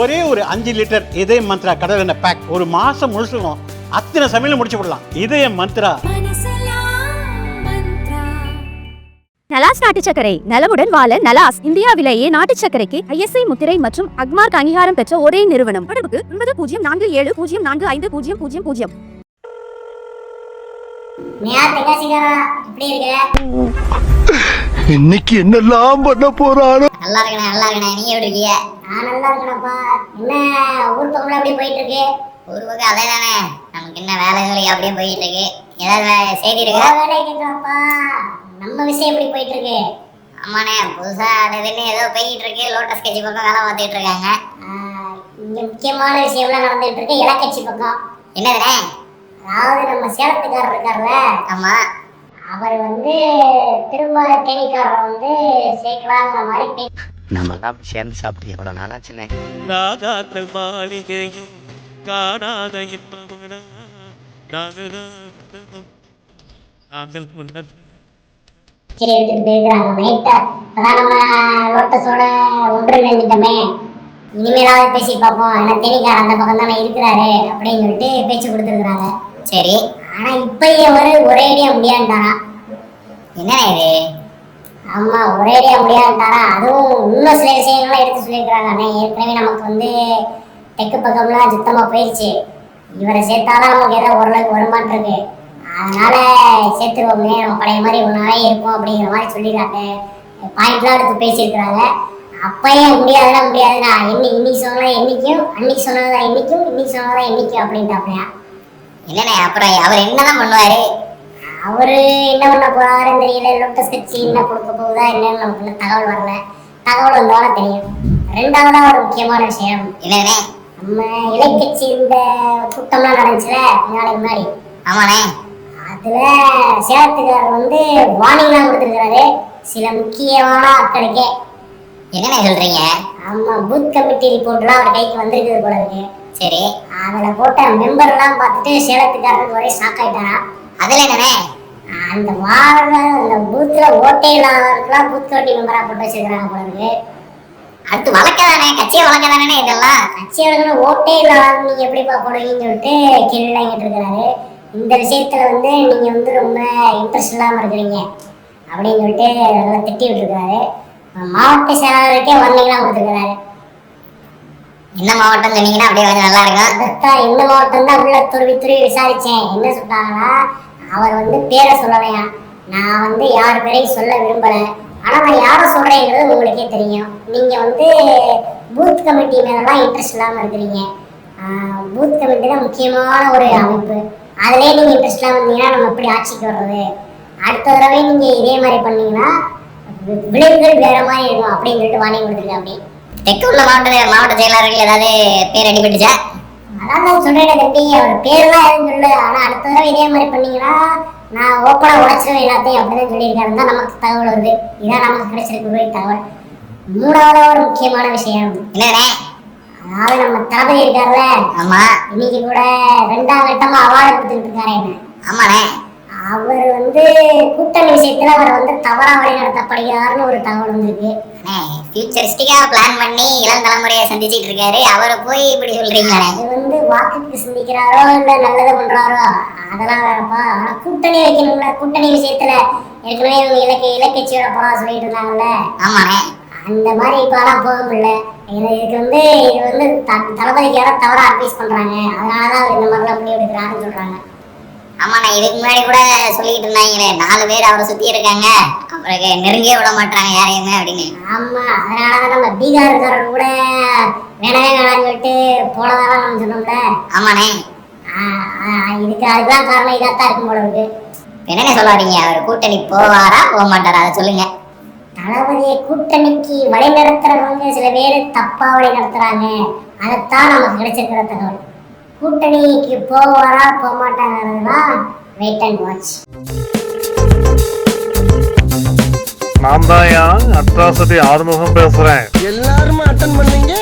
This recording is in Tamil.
ஒரே ஒரு 5 லிட்டர் இதய மந்த்ரா கடல் எண்ணெய் பேக் ஒரு மாசம் முழுசுக்கும் அத்தனை சமையல முடிச்சு விடலாம். இதய மந்த்ரா. நலாஸ் நாட்டு சர்க்கரை நலமுடன் வாழ நலாஸ். இந்தியாவிலேயே நாட்டு சர்க்கரைக்கு ISI முத்திரை மற்றும் அக்மார்க் அங்கீகாரம் பெற்ற ஒரே நிறுவனம். தொடர்புக்கு 9047045000. இன்னைக்கு என்னெல்லாம் பண்ண போறானோ. நல்லா இருக்கேன். நீ எப்படி இருக்கிய? நான் நல்லா இருக்கேன்ப்பா. என்ன ஊர் பக்கம் அப்படியே போயிட்டு இருக்கு? ஊர் பக்கம் அதே தானே, நமக்கு என்ன வேலை அப்படியே போயிட்டு இருக்கு. ஏதாவது செய்தி இருக்கா? வேலை கேட்கப்பா. நம்ம விஷயம் எப்படி போயிட்டு இருக்கு? ஆமாண்ணே, புதுசா அதுன்னு ஏதோ போயிட்டு இருக்கு. லோட்டஸ் கட்சி பக்கம் வேலை பார்த்துட்டு இருக்காங்க. இங்க முக்கியமான விஷயம்லாம் நடந்துட்டு இருக்கு இலக்கட்சி பக்கம். என்னதுண்ணே? அதாவது நம்ம சேலத்துக்காரர் இருக்கார்ல, ஆமா, அவர் திரும்ப தேனிக்காரரை சேர்க்கலாங்கிற மாதிரி நம்ம தான் சேர்ந்து சாப்பிட்டு எவ்வளோ நாளாச்சுண்ணே. சரி எடுத்துட்டு போயிருக்கிறாங்க நைட்டா. அதான் நம்ம லோட்டஸோட ஒன்றிணைந்துட்டோமே, இனிமேலாவது பேசி பார்ப்போம். ஏன்னா தேனிக்காரர் அந்த பக்கம் தானே இருக்கிறாரு அப்படின்னு சொல்லிட்டு பேச்சு கொடுத்துருக்குறாங்க. சரி, ஆனா இப்பயே ஒரேடியா முடியாண்டாரா? என்ன இது? ஆமா, ஒரேடியா முடியாண்டாரா? அதுவும் இன்னும் சில விஷயங்கள்லாம் எடுத்து சொல்லியிருக்கிறாங்க. ஏற்கனவே நமக்கு தெற்கு பக்கம்லாம் சுத்தமா போயிடுச்சு. இவரை சேர்த்தாதான் நமக்கு ஏதோ ஓரளவுக்கு வருமானம் இருக்கு. அதனால சேர்த்துருவோமே, நம்ம பழைய மாதிரி ஒன்றாவே இருப்போம் அப்படிங்கிற மாதிரி சொல்லிடுறாங்க. பாயிண்ட்லாம் எடுத்து பேசியிருக்கிறாங்க. அப்பயே முடியாதுன்னா இன்னைக்கு சொன்னதான் என்னைக்கும், அன்னைக்கு சொன்னதான் என்னைக்கும், இன்னைக்கு சொன்னதான் என்னைக்கும் அப்படின்ட்டாப்லையா? என்னண்ணே, அப்புறம் அவர் என்னதான் பண்ணுவாரு? அவரு என்ன பண்ண போறாருன்னு தெரியல. லோட்டஸ் கட்சி என்ன கொடுக்க போகுதா என்னன்னு நமக்கு தகவல் வரல. தகவல் வந்தாலும் தெரியும். ரெண்டாவதா ஒரு முக்கியமான விஷயம் என்னண்ணே, நம்ம இலைக்கட்சி இந்த கூட்டம்லாம் நடந்துச்சுல கொஞ்ச நாளைக்கு முன்னாடி. ஆமாண்ணே, அதுல சேலத்துக்காரர் வார்னிங்லாம் கொடுத்துருக்காரு சில முக்கியமான ஆட்களுக்கே. என்னண்ணே சொல்றீங்க? ஆமா, பூத் கமிட்டி ரிப்போர்ட்லாம் அவர் கைக்கு வந்திருக்குது போல இருக்கு. சரி, அதுல போட்ட மெம்பர்லாம் பார்த்துட்டு சேலத்துக்காரருக்கு ஒரே ஷாக் ஆயிட்டாரா? அதுல என்னண்ணே, அந்த அந்த பூத்துல ஓட்டே இல்லாதவருக்குலாம் பூத் கமிட்டி மெம்பரா போட்டு வச்சிருக்கிறாங்க போல இருக்கு. அடுத்து வழக்கதானே, கட்சியை வழக்கதானே இதெல்லாம். கட்சி வழக்கணும் ஓட்டே இல்லாத நீங்க எப்படிப்பா போடுவீங்கன்னு சொல்லிட்டு கேள்விலாம் கேட்டிருக்கிறாரு. இந்த விஷயத்துல நீங்க ரொம்ப இன்ட்ரெஸ்ட் இல்லாம இருக்கிறீங்க அப்படின்னு சொல்லிட்டு நல்லா திட்டி விட்டுருக்காரு. மாவட்ட செயலாளருக்கே வர்ணிங்கெல்லாம் கொடுத்துருக்கிறாரு. என்ன மாவட்டம் சொன்னீங்கன்னா அப்படியே நல்லா இருக்கும். அதான் எந்த மாவட்டம் தான் உள்ள துருவி விசாரிச்சேன். என்ன சொல்றாங்கன்னா, அவர் பேரை சொல்லலையா. நான் யார் பேரையும் சொல்ல விரும்பல. ஆனா நான் யாரை சொல்றேங்கிறது உங்களுக்கே தெரியும். நீங்க பூத் கமிட்டி மேலாம் இன்ட்ரெஸ்ட் இல்லாம இருக்கிறீங்க. பூத் கமிட்டி தான் முக்கியமான ஒரு அமைப்பு. அதுலேயே நீங்க இன்ட்ரெஸ்ட் இல்லாம இருந்தீங்கன்னா நம்ம எப்படி ஆட்சிக்கு வர்றது? அடுத்த தடவை நீங்க இதே மாதிரி பண்ணீங்கன்னா விளைவுகள் வேற மாதிரி இருக்கும் அப்படின்னு சொல்லிட்டு வாங்கி கொடுத்துருக்கேன். அப்படி தெற்கு உள்ள மாவட்ட செயலாளர்கள் ஏதாவது பேர் அடிபட்டுச்சா? அதான் நான் சொல்றேன் தம்பி, அவர் பேர்லாம் எதுவும் சொல்லு. ஆனா அடுத்த தடவை இதே மாதிரி பண்ணீங்கன்னா நான் ஓப்பனா உடைச்சிருவேன் எல்லாத்தையும் அப்படின்னு சொல்லியிருக்காரு. தான் நமக்கு தகவல் வருது. இதான் நமக்கு கிடைச்சிருக்கு தகவல். மூணாவது ஒரு முக்கியமான விஷயம் என்னண்ணே, அதாவது நம்ம தளபதி இருக்காருல்ல, ஆமா, இன்னைக்கு கூட 2ஆம் கட்டமா அவார்டு கொடுத்துட்டு இருக்காரு. என்ன? ஆமாண்ணே, அவர் கூட்டணி விஷயத்துல அவர் தவறா வழி நடத்தப்படுகிறாருன்னு ஒரு தகவல் வந்திருக்கு. ஃபியூச்சரிஸ்டிக்கா பிளான் பண்ணி இளம் தலைமுறையை சந்திச்சிட்டு இருக்காரு. அவரை போய் இப்படி சொல்றீங்க. அது வாக்குக்கு சிந்திக்கிறாரோ இல்ல நல்லதை பண்றாரோ அதெல்லாம் வேறப்பா. ஆனா கூட்டணி வைக்கணும்ல, கூட்டணி விஷயத்துல ஏற்கனவே இவங்க இலக்கட்சியோட போறா சொல்லிட்டு இருந்தாங்கல்ல. ஆமாண்ணே, அந்த மாதிரி இப்பெல்லாம் போக முடியல. இதுக்கு இது தளபதிக்கு யாரோ தவறா அட்வைஸ் பண்றாங்க. அதனாலதான் அவர் இந்த மாதிரிலாம் முடிவு எடுக்கிறாருன்னு சொல்றாங்க. ஆமாண்ணா, இதுக்கு முன்னாடி கூட சொல்லிட்டு இருந்தாங்களே 4 பேர் அவரை சுத்தி இருக்காங்க, அவருக்கு நெருங்கியே விட மாட்டாங்க யாரையுமே அப்படின்னு. ஆமா, அதனாலதான் நம்ம பீகார்காரர் கூட வேணவே வேணாம்னு சொல்லிட்டு போனதாலாம் நம்ம சொன்னோம்ல. ஆமாண்ணே, இதுக்கு அதுதான் காரணம். இதாத்தான் இருக்கும் போல இருக்கு. என்னென்ன சொல்ல வரீங்க? அவர் கூட்டணி போவாரா போக மாட்டாரா அதை சொல்லுங்க. தளபதியை கூட்டணிக்கு வழி நடத்துறவங்க சில பேர் தப்பா வழி நடத்துறாங்க. அதைத்தான் நமக்கு கிடைச்சிருக்கிற தகவல். கூட்டணிக்கு போவாரா போக மாட்டாங்கன்னா வெயிட் அண்ட் வாட்ச். நான் தான் அட்ராசிட்டி ஆறுமுகம் பேசுறேன். எல்லாருமே அட்டன் பண்ணீங்க.